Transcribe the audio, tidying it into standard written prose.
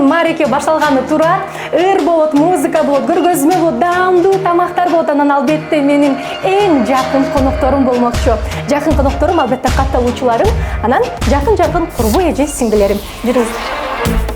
мареке башталганы туура. Ыр болот, музыка болот, көргөзмө болот, даамдуу тамактар болот. Анан албетте менин эң жакын конокторум болмокчу. Жакын конокторум албетте катталуучуларым, анан жакын курбу эже сиңдилерим. Жүрүңүз.